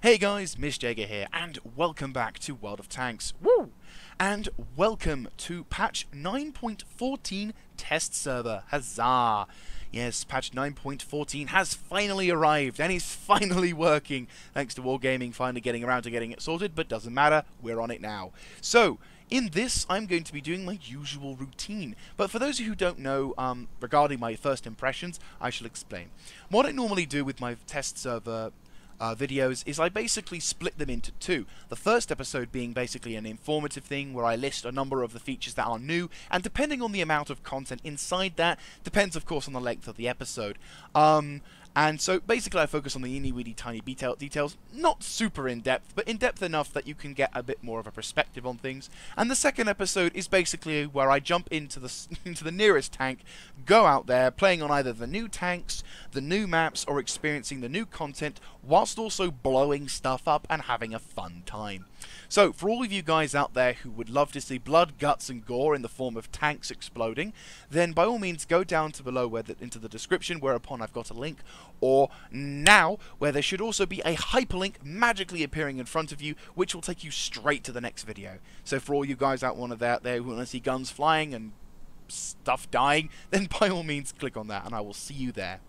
Hey guys, Miss Jaeger here, and welcome back to World of Tanks. Woo! And welcome to patch 9.14 test server. Huzzah! Yes, patch 9.14 has finally arrived, and is finally working, thanks to Wargaming finally getting around to getting it sorted, but doesn't matter, we're on it now. So, in this, I'm going to be doing my usual routine, but for those of you who don't know, regarding my first impressions, I shall explain. What I normally do with my test server videos is I basically split them into two. The first episode being basically an informative thing where I list a number of the features that are new, and depending on the amount of content inside that, depends of course on the length of the episode. And so basically I focus on the teeny weeny tiny details, not super in-depth, but in-depth enough that you can get a bit more of a perspective on things. And the second episode is basically where I jump into the nearest tank, go out there, playing on either the new tanks, the new maps, or experiencing the new content, whilst also blowing stuff up and having a fun time. So, for all of you guys out there who would love to see blood, guts, and gore in the form of tanks exploding, then by all means go down to below into the description, whereupon I've got a link, or now, where there should also be a hyperlink magically appearing in front of you, which will take you straight to the next video. So for all you guys out there who want to see guns flying and stuff dying, then by all means click on that, and I will see you there.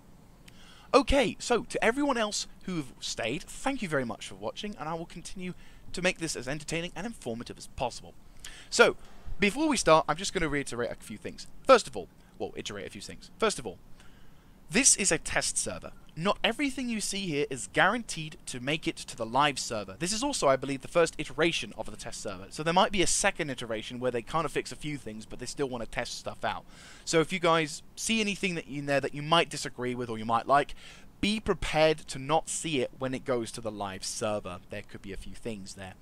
Okay, so to everyone else who've stayed, thank you very much for watching, and I will continue to make this as entertaining and informative as possible. So, before we start, I'm just going to reiterate a few things. First of all, this is a test server. Not everything you see here is guaranteed to make it to the live server. This is also, I believe, the first iteration of the test server. So there might be a second iteration where they kind of fix a few things, but they still want to test stuff out. So if you guys see anything in there that you might disagree with or you might like, be prepared to not see it when it goes to the live server. There could be a few things there.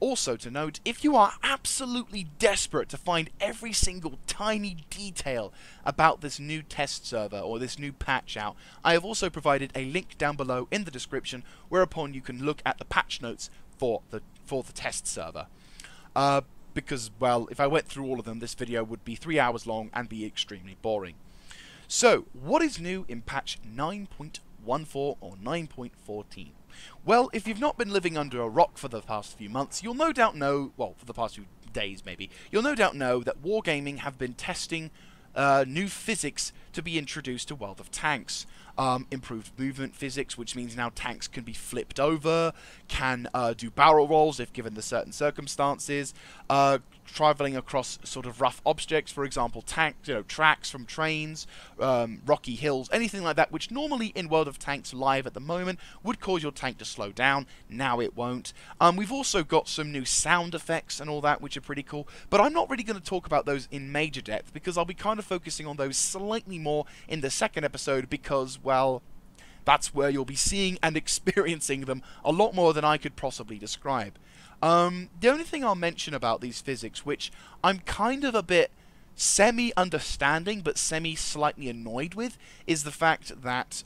Also to note, if you are absolutely desperate to find every single tiny detail about this new test server or this new patch out, I have also provided a link down below in the description, whereupon you can look at the patch notes for the test server. Because, well, if I went through all of them, this video would be 3 hours long and be extremely boring. So, what is new in patch 9.14 or 9.14? Well, if you've not been living under a rock for the past few months, you'll no doubt know, well, for the past few days maybe, you'll no doubt know that Wargaming have been testing new physics to be introduced to World of Tanks. Improved movement physics, which means now tanks can be flipped over, can do barrel rolls if given the certain circumstances, traveling across sort of rough objects, for example, tracks from trains, rocky hills, anything like that, which normally in World of Tanks live at the moment would cause your tank to slow down. Now it won't. We've also got some new sound effects and all that, which are pretty cool, but I'm not really going to talk about those in major depth, because I'll be kind of focusing on those slightly more in the second episode, because, well, that's where you'll be seeing and experiencing them a lot more than I could possibly describe. The only thing I'll mention about these physics, which I'm kind of a bit semi-understanding but semi-slightly annoyed with, is the fact that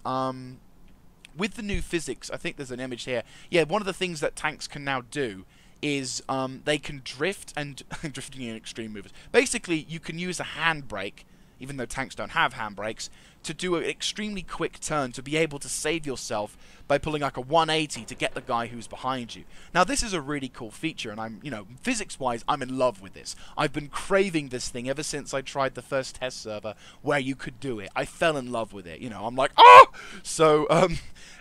with the new physics, I think there's an image here, yeah, one of the things that tanks can now do is they can drift, and drifting in extreme movers. Basically, you can use a handbrake, even though tanks don't have handbrakes, to do an extremely quick turn to be able to save yourself by pulling like a 180 to get the guy who's behind you. Now, this is a really cool feature, and I'm, physics-wise, I'm in love with this. I've been craving this thing ever since I tried the first test server where you could do it. I fell in love with it, I'm like, oh! So,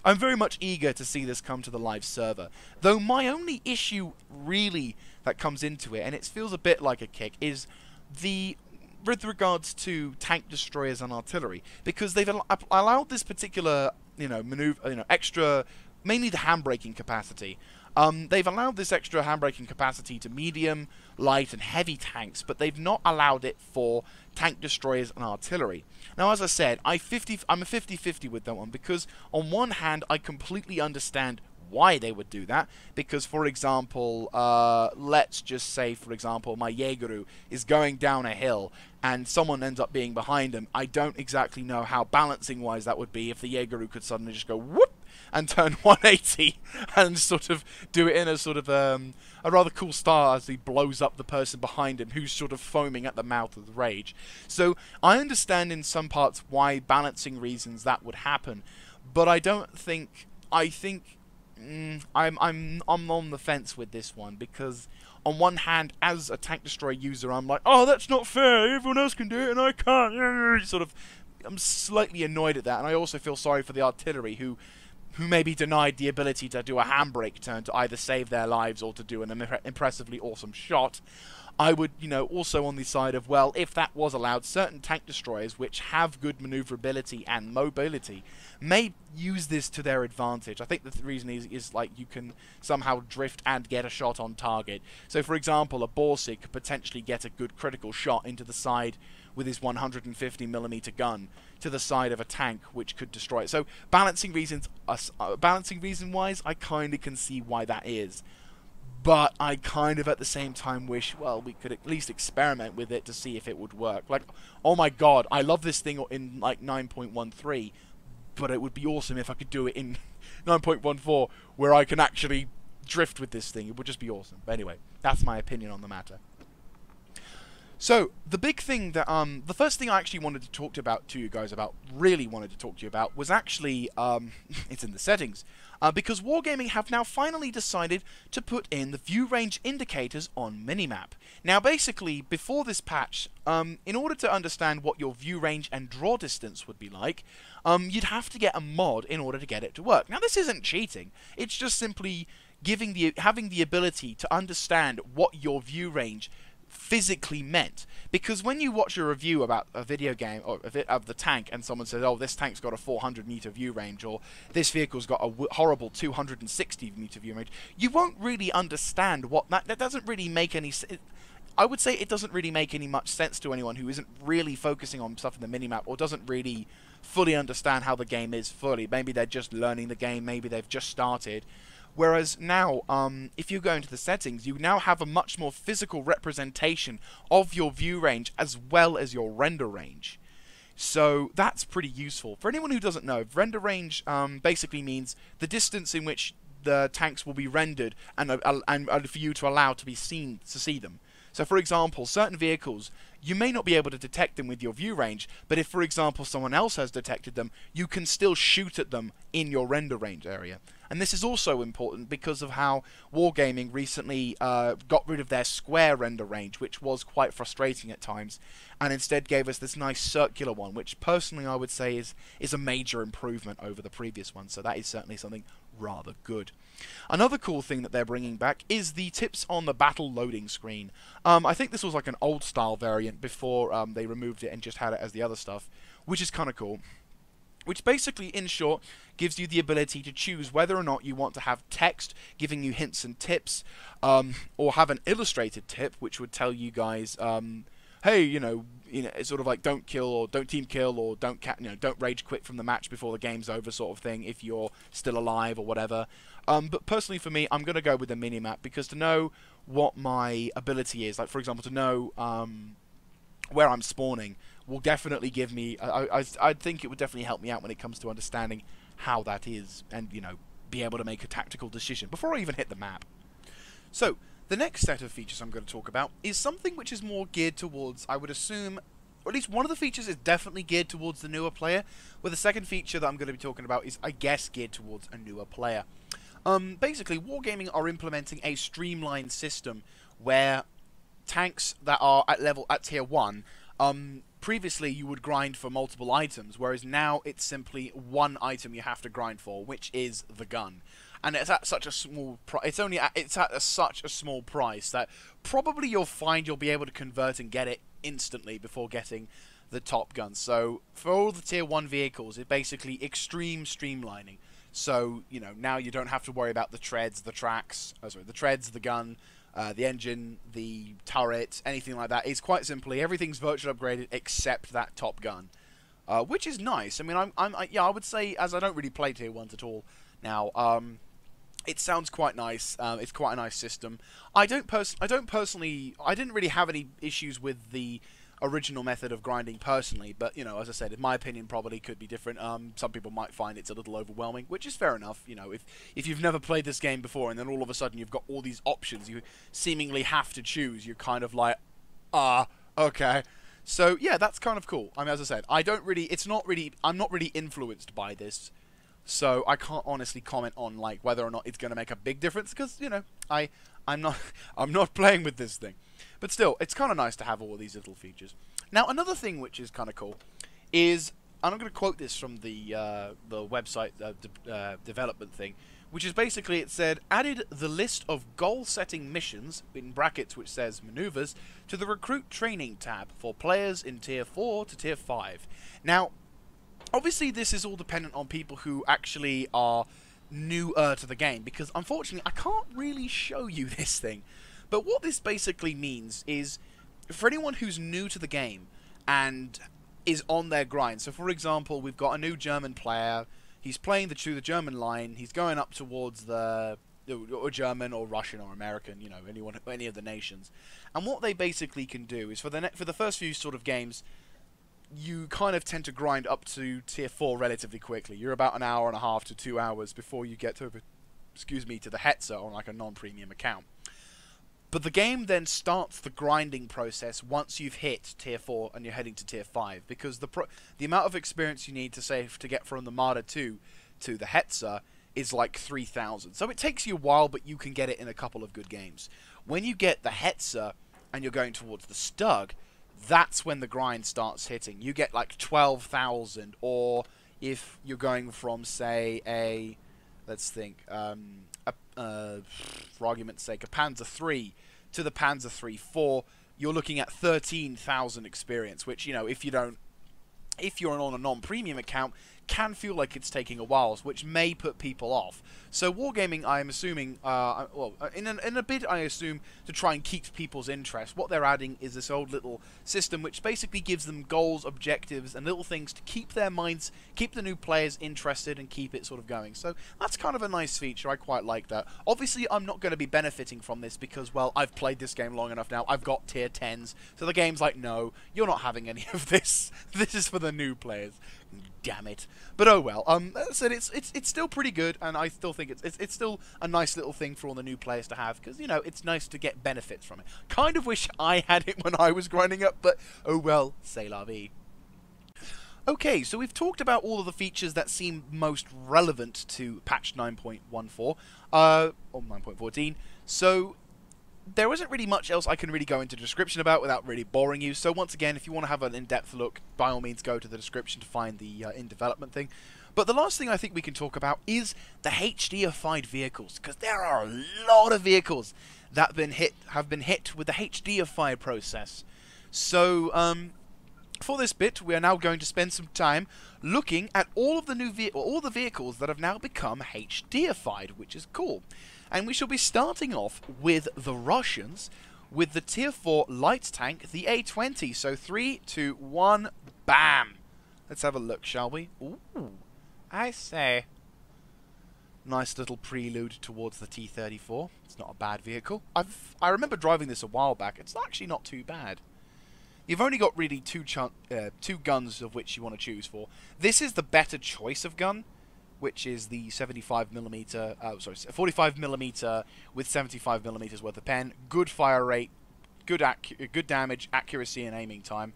I'm very much eager to see this come to the live server. Though my only issue, really, that comes into it, and it feels a bit like a kick, is with regards to tank destroyers and artillery, because they've allowed this particular, maneuver, extra, mainly the handbraking capacity. They've allowed this extra handbraking capacity to medium, light, and heavy tanks, but they've not allowed it for tank destroyers and artillery. Now, as I said, I'm a 50-50 with that one, because on one hand, I completely understand why they would do that, because, for example, let's just say, for example, my Jaegeru is going down a hill and someone ends up being behind him. I don't exactly know how balancing-wise that would be if the Jaegeru could suddenly just go whoop and turn 180 and sort of do it in a sort of a rather cool style as he blows up the person behind him who's sort of foaming at the mouth of the rage. So I understand in some parts why balancing reasons that would happen, but I don't think, I think I'm on the fence with this one, because on one hand, as a tank destroyer user, I'm like, oh, that's not fair. Everyone else can do it and I can't. Sort of, I'm slightly annoyed at that, and I also feel sorry for the artillery who may be denied the ability to do a handbrake turn to either save their lives or to do an impressively awesome shot. I would, also on the side of, well, if that was allowed, certain tank destroyers which have good maneuverability and mobility may use this to their advantage. I think the reason is like you can somehow drift and get a shot on target. So, for example, a Borsig could potentially get a good critical shot into the side with his 150mm gun to the side of a tank, which could destroy it. So, balancing reason-wise, I kind of can see why that is. But I kind of, at the same time, wish, well, we could at least experiment with it to see if it would work. Like, oh my god, I love this thing in, like, 9.13, but it would be awesome if I could do it in 9.14, where I can actually drift with this thing. It would just be awesome. But anyway, that's my opinion on the matter. So, the big thing that, the first thing I actually wanted to talk to you guys about, really wanted to talk to you about, was actually, it's in the settings. Because Wargaming have now finally decided to put in the view range indicators on Minimap. Now, basically, before this patch, in order to understand what your view range and draw distance would be like, you'd have to get a mod in order to get it to work. Now, this isn't cheating. It's just simply having the ability to understand what your view range physically meant. Because when you watch a review about a video game or of the tank and someone says, oh, this tank's got a 400-meter view range, or this vehicle's got a horrible 260-meter view range, you won't really understand what that doesn't really make any I would say it doesn't really make any much sense to anyone who isn't really focusing on stuff in the minimap, or doesn't really fully understand how the game is fully. Maybe they're just learning the game, maybe they've just started. Whereas now, if you go into the settings, you now have a much more physical representation of your view range as well as your render range. So that's pretty useful. For anyone who doesn't know, render range basically means the distance in which the tanks will be rendered and for you to allow to be seen to see them. So, for example, certain vehicles, you may not be able to detect them with your view range, but if, for example, someone else has detected them, you can still shoot at them in your render range area. And this is also important because of how Wargaming recently got rid of their square render range, which was quite frustrating at times, and instead gave us this nice circular one, which personally I would say is a major improvement over the previous one. So that is certainly something rather good. Another cool thing that they're bringing back is the tips on the battle loading screen. I think this was like an old style variant before they removed it and just had it as the other stuff, which is kind of cool. Which basically, in short, gives you the ability to choose whether or not you want to have text giving you hints and tips, or have an illustrated tip which would tell you guys, hey, it's sort of like don't kill or don't team kill or don't rage quit from the match before the game's over, sort of thing, if you're still alive or whatever. But personally for me, I'm going to go with the minimap, because to know what my ability is, like for example, to know where I'm spawning, will definitely give me, I think it would definitely help me out when it comes to understanding how that is, and be able to make a tactical decision before I even hit the map. So, the next set of features I'm going to talk about is something which is more geared towards, I would assume, or at least one of the features is definitely geared towards the newer player, where the second feature that I'm going to be talking about is, I guess, geared towards a newer player. Basically, Wargaming are implementing a streamlined system where tanks that are at tier 1, previously you would grind for multiple items, whereas now it's simply one item you have to grind for, which is the gun. And it's at such a small price. It's at such a small price that probably you'll find you'll be able to convert and get it instantly before getting the top gun. So for all the tier 1 vehicles, it's basically extreme streamlining. So now you don't have to worry about the treads, the tracks, the treads, the gun, the engine, the turret, anything like that. It's quite simply everything's virtually upgraded except that top gun, which is nice. I mean, I would say, as I don't really play tier 1s at all now, it sounds quite nice. It's quite a nice system. I didn't really have any issues with the original method of grinding personally, but as I said, in my opinion, probably could be different. Some people might find it's a little overwhelming, which is fair enough. If you've never played this game before and then all of a sudden you've got all these options you seemingly have to choose, you're kind of like, okay. So yeah, that's kind of cool. I mean, as I said, I'm not really influenced by this. So I can't honestly comment on like whether or not it's going to make a big difference because you know I'm not I'm not playing with this thing, but still it's kind of nice to have all of these little features. Now another thing which is kind of cool is, and I'm going to quote this from the website development thing, which is basically it said added the list of goal setting missions in brackets which says maneuvers to the recruit training tab for players in tier 4 to tier 5. Now obviously, this is all dependent on people who actually are newer to the game, because unfortunately, I can't really show you this thing. But what this basically means is, for anyone who's new to the game and is on their grind. So, for example, we've got a new German player. He's playing the German line. He's going up towards the or German or Russian or American, you know, any of the nations. And what they basically can do is for the first few sort of games, you kind of tend to grind up to tier 4 relatively quickly. You're about an hour and a half to 2 hours before you get to the Hetzer on like a non-premium account. But the game then starts the grinding process once you've hit tier 4 and you're heading to tier 5, because the amount of experience you need to get from the Marder 2 to the Hetzer is like 3,000. So it takes you a while, but you can get it in a couple of good games. When you get the Hetzer and you're going towards the Stug, that's when the grind starts hitting. You get like 12,000, or if you're going from, say, let's think, for argument's sake, a Panzer 3 to the Panzer 3-4, you're looking at 13,000 experience, which, you know, if you're on a non-premium account, can feel like it's taking a while, which may put people off. So Wargaming, I'm assuming, in a bid, I assume, to try and keep people's interest, what they're adding is this old little system which basically gives them goals, objectives, and little things to keep their minds, keep the new players interested, and keep it sort of going. So that's kind of a nice feature. I quite like that. Obviously, I'm not going to be benefiting from this because, well, I've played this game long enough now. I've got tier 10s, so the game's like, no, you're not having any of this. This is for the new players. Damn it. But oh well. As I said, it's still pretty good, and I still think it's still a nice little thing for all the new players to have, because, you know, it's nice to get benefits from it. Kind of wish I had it when I was grinding up, but oh well, c'est la vie. Okay, so we've talked about all of the features that seem most relevant to patch 9.14, or 9.14, so there isn't really much else I can really go into the description about without really boring you. So once again, if you want to have an in-depth look, by all means go to the description to find the in-development thing. But the last thing I think we can talk about is the HDified vehicles, because there are a lot of vehicles that have been hit with the HDified process. So for this bit, we are now going to spend some time looking at all of the all the vehicles that have now become HDified, which is cool. And we shall be starting off with the Russians, with the tier 4 light tank, the A20. So 3, 2, 1, bam! Let's have a look, shall we? Ooh, I say. Nice little prelude towards the T34. It's not a bad vehicle. I remember driving this a while back. It's actually not too bad. You've only got really two guns of which you want to choose for. This is the better choice of gun, which is the 45mm with 75mm worth of pen. Good fire rate, good damage, accuracy, and aiming time.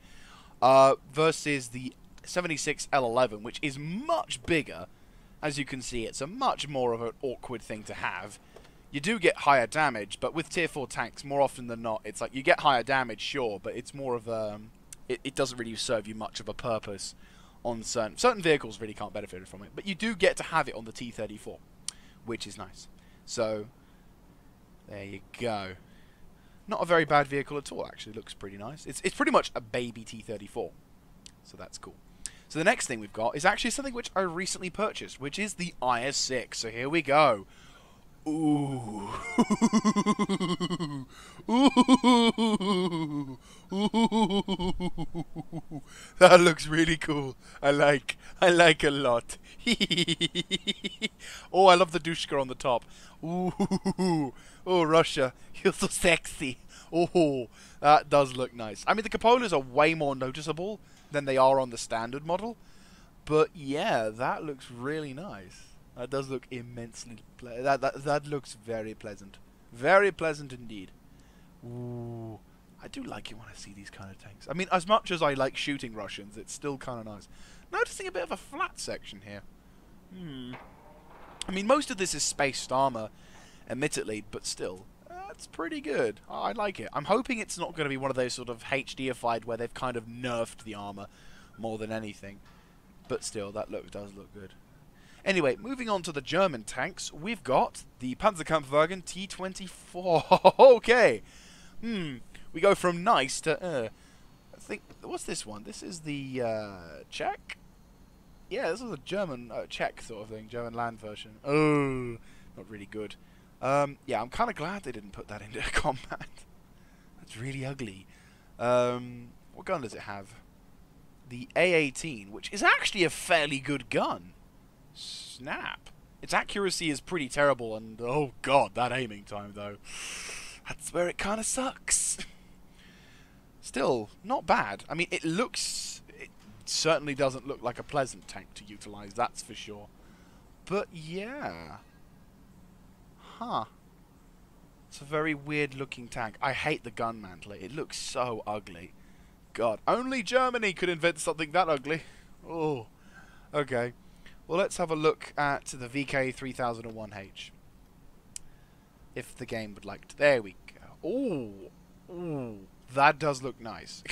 Versus the 76 L11, which is much bigger. As you can see, it's a much more of an awkward thing to have. You do get higher damage, but with tier 4 tanks, more often than not, it's like you get higher damage, sure, but it's more of a... It doesn't really serve you much of a purpose. On certain vehicles really can't benefit from it, but you do get to have it on the T34, which is nice. So there you go. Not a very bad vehicle at all, actually. Looks pretty nice. It's pretty much a baby T34, so that's cool. So the next thing we've got is actually something which I recently purchased, which is the IS6. So here we go. Ooh. Ooh. Ooh. That looks really cool. I like a lot. Oh, I love the Dushka on the top. Ooh. Oh, Russia. You're so sexy. Oh, that does look nice. I mean, the cupolas are way more noticeable than they are on the standard model. But yeah, that looks really nice. That does look immensely... That looks very pleasant. Very pleasant indeed. Ooh. I do like it when I see these kind of tanks. I mean, as much as I like shooting Russians, it's still kind of nice. Noticing a bit of a flat section here. I mean, most of this is spaced armor, admittedly, but still, it's pretty good. I like it. I'm hoping it's not going to be one of those sort of HDified where they've kind of nerfed the armor more than anything. But still, that does look good. Anyway, moving on to the German tanks, we've got the Panzerkampfwagen T24. Okay. We go from nice to, I think, what's this one? This is the, Czech? Yeah, this is a German, Czech sort of thing, German land version. Oh, not really good. Yeah, I'm kind of glad they didn't put that into combat. That's really ugly. What gun does it have? The A18, which is actually a fairly good gun. Snap. Its accuracy is pretty terrible, and oh god, that aiming time, though. That's where it kind of sucks. Still, not bad. I mean, it certainly doesn't look like a pleasant tank to utilize, that's for sure. But yeah. Huh. It's a very weird looking tank. I hate the gun mantler. It looks so ugly. God, only Germany could invent something that ugly. Oh. Okay. Well, let's have a look at the VK3001H. If the game would like to. There we go. Ooh. Ooh. That does look nice.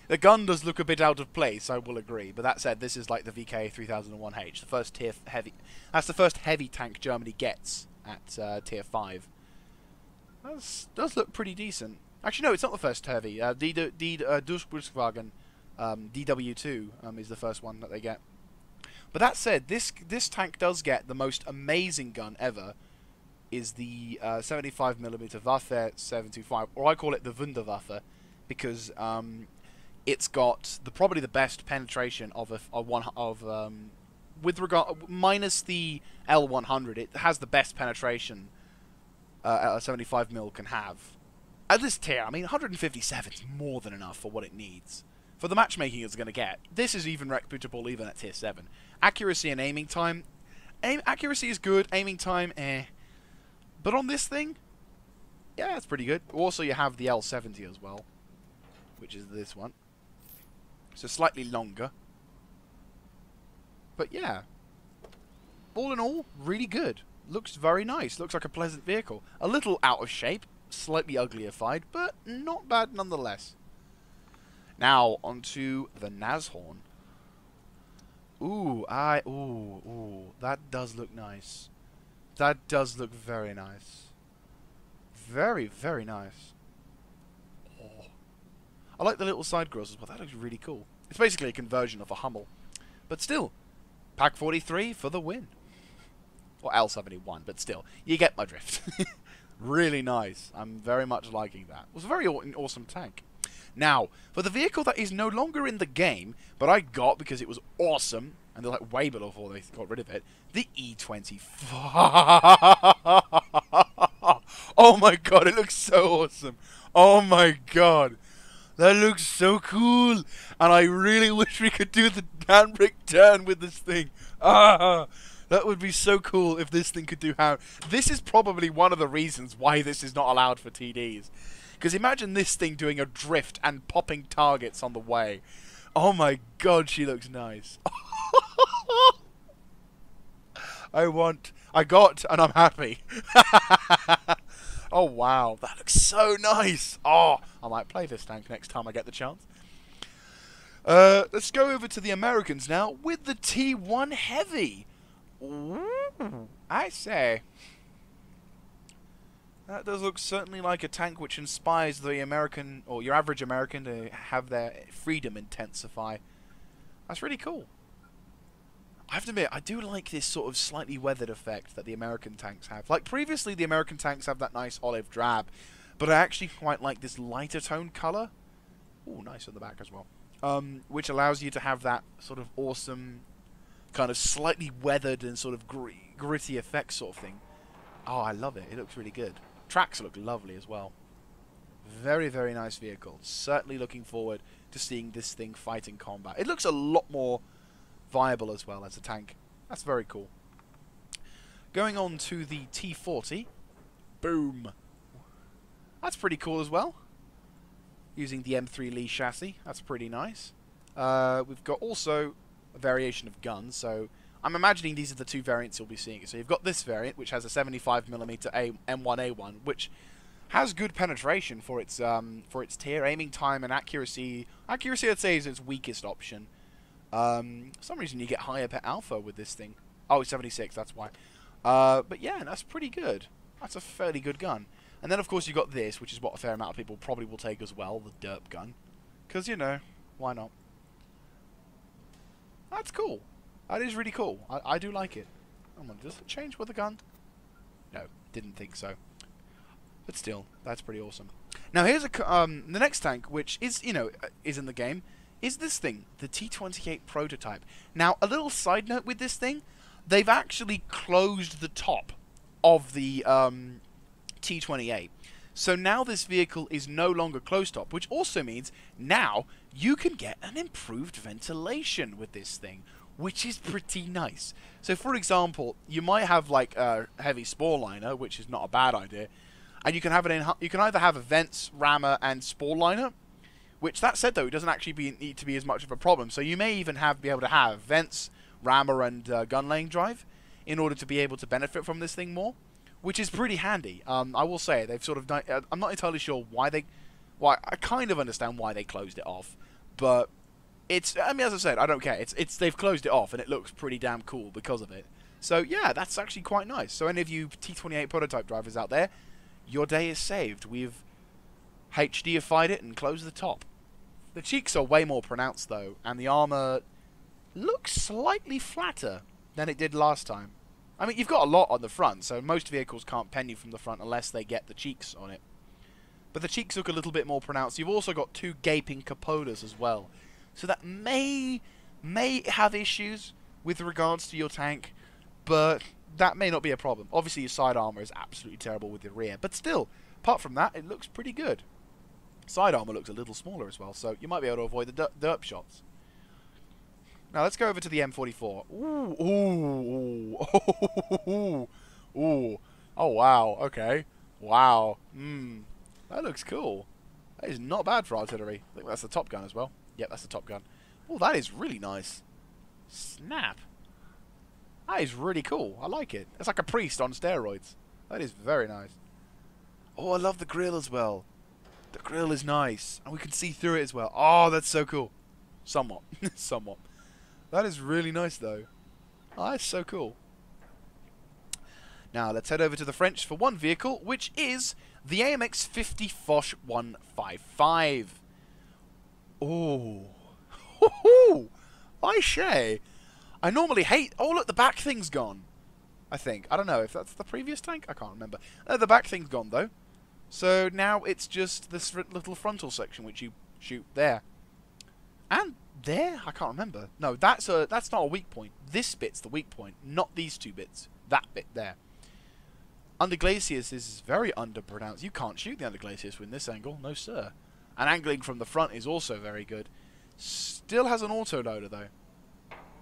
The gun does look a bit out of place, I will agree. But that said, this is like the VK3001H, the first tier heavy. That's the first heavy tank Germany gets at tier 5. That does look pretty decent. Actually, no, it's not the first heavy. Durchbruchswagen DW2 is the first one that they get. But that said, this tank does get the most amazing gun ever. Is the 75mm Waffe 725, or I call it the Wunderwaffe, because it's got probably the best penetration with regard minus the L100. It has the best penetration a 75mm can have. At this tier, I mean, 157 is more than enough for what it needs. For the matchmaking it's going to get, this is even reputable even at tier 7. Accuracy and aiming time. Accuracy is good, aiming time, eh. But on this thing, yeah, it's pretty good. Also, you have the L70 as well, which is this one. So slightly longer. But yeah, all in all, really good. Looks very nice. Looks like a pleasant vehicle. A little out of shape, slightly uglyified, but not bad nonetheless. Now, onto the Nzron. Ooh, that does look nice. That does look very nice. Very, very nice. Oh. I like the little side grills as well. That looks really cool. It's basically a conversion of a Hummel. But still, Pack 43 for the win. Or L71, but still, you get my drift. Really nice. I'm very much liking that. It was a very awesome tank. Now, for the vehicle that is no longer in the game, but I got because it was awesome, and they're like way before they got rid of it, the E24. Oh my god, it looks so awesome. Oh my god. That looks so cool. And I really wish we could do the handbrake turn with this thing. That would be so cool if this thing could do how... This is probably one of the reasons why this is not allowed for TDs. Because imagine this thing doing a drift and popping targets on the way. Oh my god, she looks nice. I got, and I'm happy. Oh wow, that looks so nice. Oh, I might play this tank next time I get the chance. Let's go over to the Americans now with the T1 Heavy. Ooh, I say. That does look certainly like a tank which inspires the American, or your average American, to have their freedom intensify. That's really cool. I have to admit, I do like this sort of slightly weathered effect that the American tanks have. Like, previously the American tanks have that nice olive drab, but I actually quite like this lighter tone colour. Ooh, nice on the back as well. Which allows you to have that sort of awesome, kind of slightly weathered and sort of gritty effect sort of thing. Oh, I love it. It looks really good. Tracks look lovely as well. Very, very nice vehicle. Certainly looking forward to seeing this thing fight in combat. It looks a lot more viable as well as a tank. That's very cool. Going on to the T40 Boom. That's pretty cool as well. Using the M3 Lee chassis. That's pretty nice. We've got also a variation of guns. So I'm imagining these are the two variants you'll be seeing. So you've got this variant, which has a 75mm M1A1, which has good penetration for its tier, aiming time and accuracy. Accuracy, I'd say, is its weakest option. For some reason, you get higher per alpha with this thing. Oh, it's 76, that's why. But yeah, that's pretty good. That's a fairly good gun. And then, of course, you've got this, which is what a fair amount of people probably will take as well, the derp gun. Because, you know, why not? That's cool. That is really cool. I do like it. Come on, does it change with the gun? No, didn't think so. But still, that's pretty awesome. Now, here's the next tank, which is, you know, is in the game, is this thing, the T28 Prototype. Now, a little side note with this thing, they've actually closed the top of the T28. So now this vehicle is no longer closed top, which also means now you can get an improved ventilation with this thing, which is pretty nice. So, for example, you might have like a heavy spore liner, which is not a bad idea, and you can have it in. You can either have a vents, rammer, and spore liner. Which, that said, though, it doesn't actually need to be as much of a problem. So you may even be able to have vents, rammer, and gun laying drive in order to be able to benefit from this thing more, which is pretty handy. I will say they've sort of. I'm not entirely sure why they. Why I kind of understand why they closed it off, but it's. I mean, as I said, I don't care. It's they've closed it off, and it looks pretty damn cool because of it. So yeah, that's actually quite nice. So any of you T28 prototype drivers out there, your day is saved. We've HDified it and closed the top. The cheeks are way more pronounced though, and the armor looks slightly flatter than it did last time. I mean, you've got a lot on the front, so most vehicles can't pen you from the front unless they get the cheeks on it. But the cheeks look a little bit more pronounced. You've also got two gaping cupolas as well. So that may have issues with regards to your tank, but that may not be a problem. Obviously, your side armor is absolutely terrible with your rear, but still, apart from that, it looks pretty good. Side armor looks a little smaller as well, so you might be able to avoid the derp shots. Now let's go over to the M44. Ooh, ooh, ooh, ooh. Oh wow, okay. Wow. That looks cool. That is not bad for artillery. I think that's the top gun as well. Yep, that's the top gun. Oh, that is really nice. Snap. That is really cool. I like it. It's like a priest on steroids. That is very nice. Oh, I love the grill as well. The grill is nice, and we can see through it as well. Oh, that's so cool. Somewhat. Somewhat. That is really nice, though. Oh, that's so cool. Now, let's head over to the French for one vehicle, which is the AMX 50 Foch 155. Oh. Hoo-hoo! I say. I normally hate... Oh, look, the back thing's gone. I think. I don't know if that's the previous tank. I can't remember. The back thing's gone, though. So now it's just this little frontal section which you shoot there. And there? I can't remember. No, that's not a weak point. This bit's the weak point, not these two bits. That bit there. Underglacius is very underpronounced. You can't shoot the Underglacius with this angle. No, sir. And angling from the front is also very good. Still has an autoloader, though.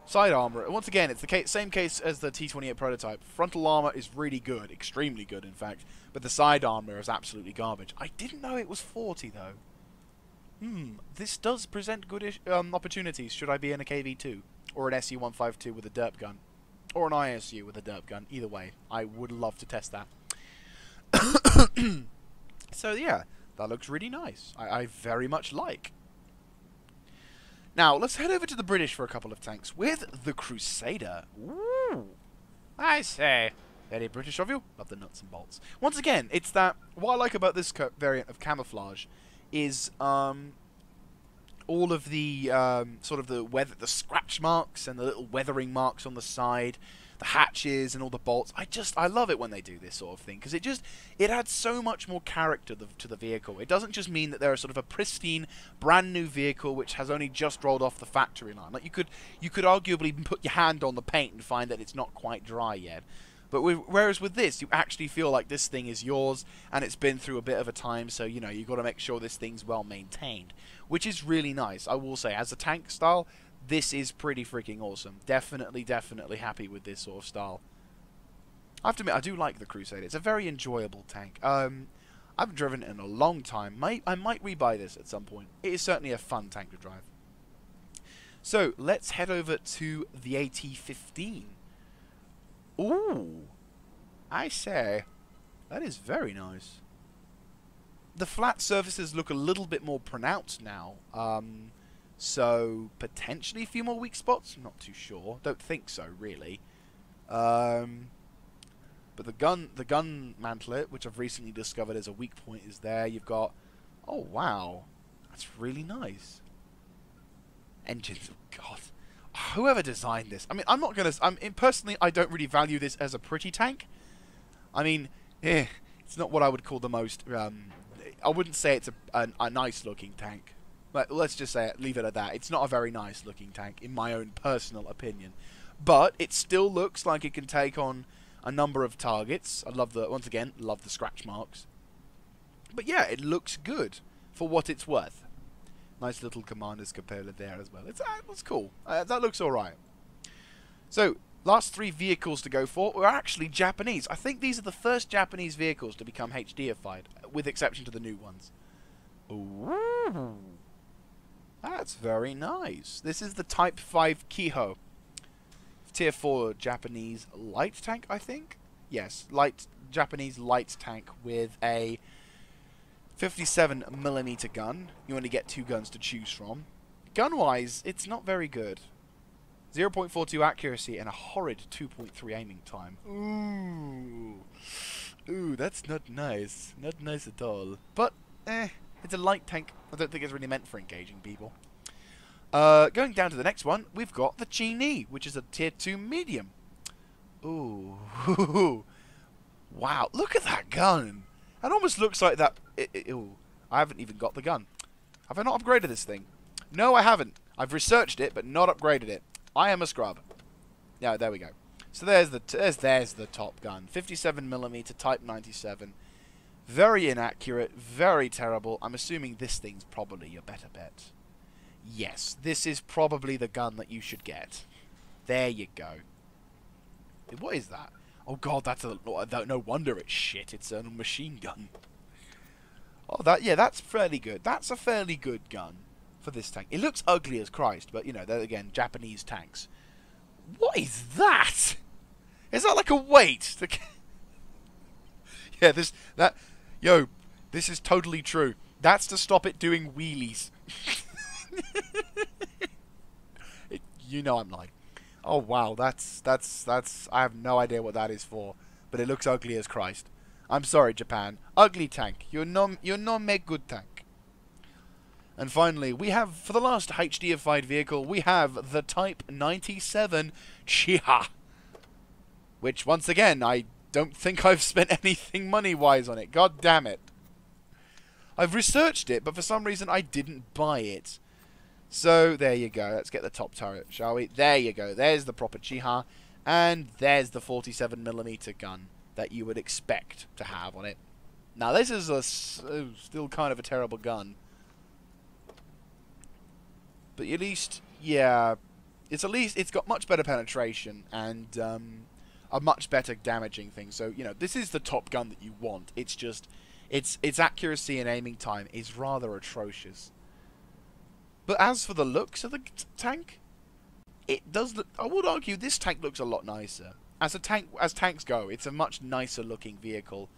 Side armor. Once again, it's the same case as the T28 prototype. Frontal armor is really good. Extremely good, in fact. But the side armor is absolutely garbage. I didn't know it was 40, though. This does present good opportunities should I be in a KV-2. Or an SU-152 with a derp gun. Or an ISU with a derp gun. Either way, I would love to test that. So, yeah. That looks really nice. I very much like. Now, let's head over to the British for a couple of tanks with the Crusader. Ooh. I say. Very British of you. Love the nuts and bolts. Once again, it's that... What I like about this variant of camouflage is all of the sort of the scratch marks and the little weathering marks on the side, the hatches and all the bolts. I love it when they do this sort of thing because it adds so much more character to the vehicle. It doesn't just mean that they're sort of a pristine, brand new vehicle which has only just rolled off the factory line. Like you could arguably put your hand on the paint and find that it's not quite dry yet. But whereas with this, you actually feel like this thing is yours, and it's been through a bit of a time, so, you know, you've got to make sure this thing's well maintained. Which is really nice, I will say. As a tank style, this is pretty freaking awesome. Definitely, definitely happy with this sort of style. I have to admit, I do like the Crusader. It's a very enjoyable tank. I haven't driven it in a long time. I might rebuy this at some point. It is certainly a fun tank to drive. So, let's head over to the AT-15. Ooh, I say, that is very nice. The flat surfaces look a little bit more pronounced now. So, potentially a few more weak spots? Not too sure. Don't think so, really. But the gun mantlet, which I've recently discovered as a weak point, is there. You've got... Oh, wow. That's really nice. Engines, oh god. Whoever designed this. I mean, I'm not going to... personally, I don't really value this as a pretty tank. I mean, it's not what I would call the most... I wouldn't say it's a nice-looking tank. But let's just say it, leave it at that. It's not a very nice-looking tank, in my own personal opinion. But it still looks like it can take on a number of targets. I love the... Once again, love the scratch marks. But yeah, it looks good for what it's worth. Nice little commander's cupola there as well. That's cool. That looks alright. So, last 3 vehicles to go for are actually Japanese. I think these are the first Japanese vehicles to become HDified, with exception to the new ones. Ooh. That's very nice. This is the Type 5 Kehoe. Tier 4 Japanese light tank, I think? Yes, Japanese light tank with a 57mm gun. You only get 2 guns to choose from. Gun-wise, it's not very good. 0.42 accuracy and a horrid 2.3 aiming time. Ooh, that's not nice. Not nice at all. But, it's a light tank. I don't think it's really meant for engaging people. Going down to the next one, we've got the Cheney, which is a Tier 2 medium. Ooh. Wow, look at that gun. It almost looks like that... Ooh, I haven't even got the gun. Have I not upgraded this thing? No, I haven't. I've researched it, but not upgraded it. I am a scrub. Yeah, there we go. So there's the top gun. 57mm Type 97. Very inaccurate, very terrible. I'm assuming this thing's probably your better bet. Yes, this is probably the gun that you should get. There you go. What is that? Oh god, that's a... No wonder it's shit. It's a machine gun. Oh, that's fairly good. That's a fairly good gun for this tank. It looks ugly as Christ, but, you know, they're, again, Japanese tanks. What is that? Is that like a weight? Yeah, Yo, this is totally true. That's to stop it doing wheelies. You know I'm lying. Oh wow, that's I have no idea what that is for, but it looks ugly as Christ. I'm sorry, Japan. Ugly tank. You're no make good tank. And finally, we have, for the last HDified vehicle, we have the Type 97 Chiha. Which, once again, I don't think I've spent anything money-wise on it. God damn it. I've researched it, but for some reason I didn't buy it. So, there you go. Let's get the top turret, shall we? There you go. There's the proper Chiha. And there's the 47mm gun that you would expect to have on it. Now, this is still kind of a terrible gun. But at least, yeah, it's got much better penetration and a much better damaging thing. So, you know, this is the top gun that you want. It's just, its accuracy and aiming time is rather atrocious. But as for the looks of the tank, it does look, I would argue this tank looks a lot nicer. As tanks go, it's a much nicer looking vehicle,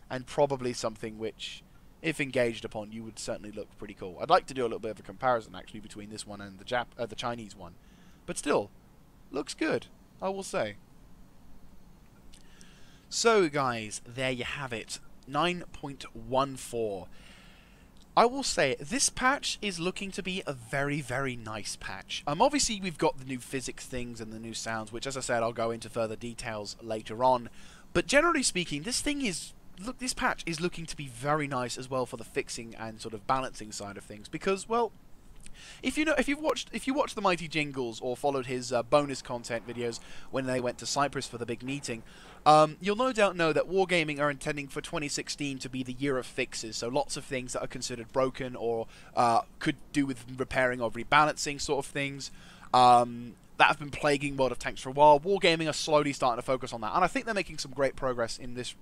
and probably something which, if engaged upon, you would certainly look pretty cool. I'd like to do a little bit of a comparison actually between this one and the Chinese one, but still, looks good, I will say. So guys, there you have it, 9.14. I will say, this patch is looking to be a very, very nice patch. Obviously, we've got the new physics things and the new sounds, which, as I said, I'll go into further details later on. But generally speaking, this patch is looking to be very nice as well for the fixing and sort of balancing side of things. Because, well, if you watched the Mighty Jingles or followed his bonus content videos when they went to Cyprus for the big meeting, you'll no doubt know that Wargaming are intending for 2016 to be the year of fixes, so lots of things that are considered broken or could do with repairing or rebalancing sort of things that have been plaguing World of Tanks for a while. Wargaming are slowly starting to focus on that, and I think they're making some great progress in this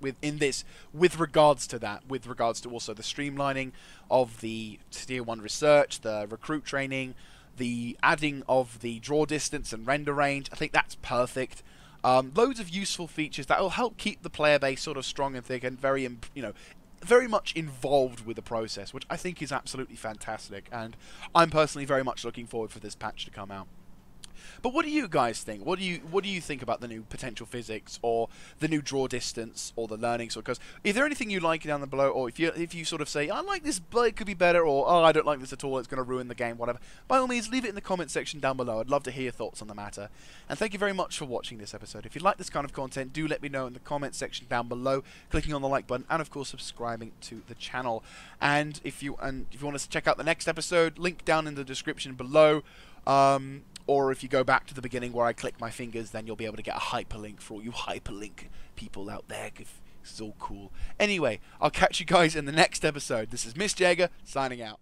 with regards to that, with regards to also the streamlining of the Tier 1 research, the recruit training, the adding of the draw distance and render range, I think that's perfect. Loads of useful features that will help keep the player base sort of strong and thick and very, very much involved with the process, which I think is absolutely fantastic. And I'm personally very much looking forward for this patch to come out. But what do you guys think? What do you think about the new potential physics, or the new draw distance, or the learning? So, because is there anything you like down below, or if you sort of say I like this, but it could be better, or oh I don't like this at all, it's going to ruin the game, whatever. By all means, leave it in the comment section down below. I'd love to hear your thoughts on the matter. And thank you very much for watching this episode. If you like this kind of content, do let me know in the comment section down below, clicking on the like button, and of course subscribing to the channel. And if you want to check out the next episode, link down in the description below. Or if you go back to the beginning where I click my fingers, then you'll be able to get a hyperlink for all you hyperlink people out there. It's all cool. Anyway, I'll catch you guys in the next episode. This is Miss Jagger, signing out.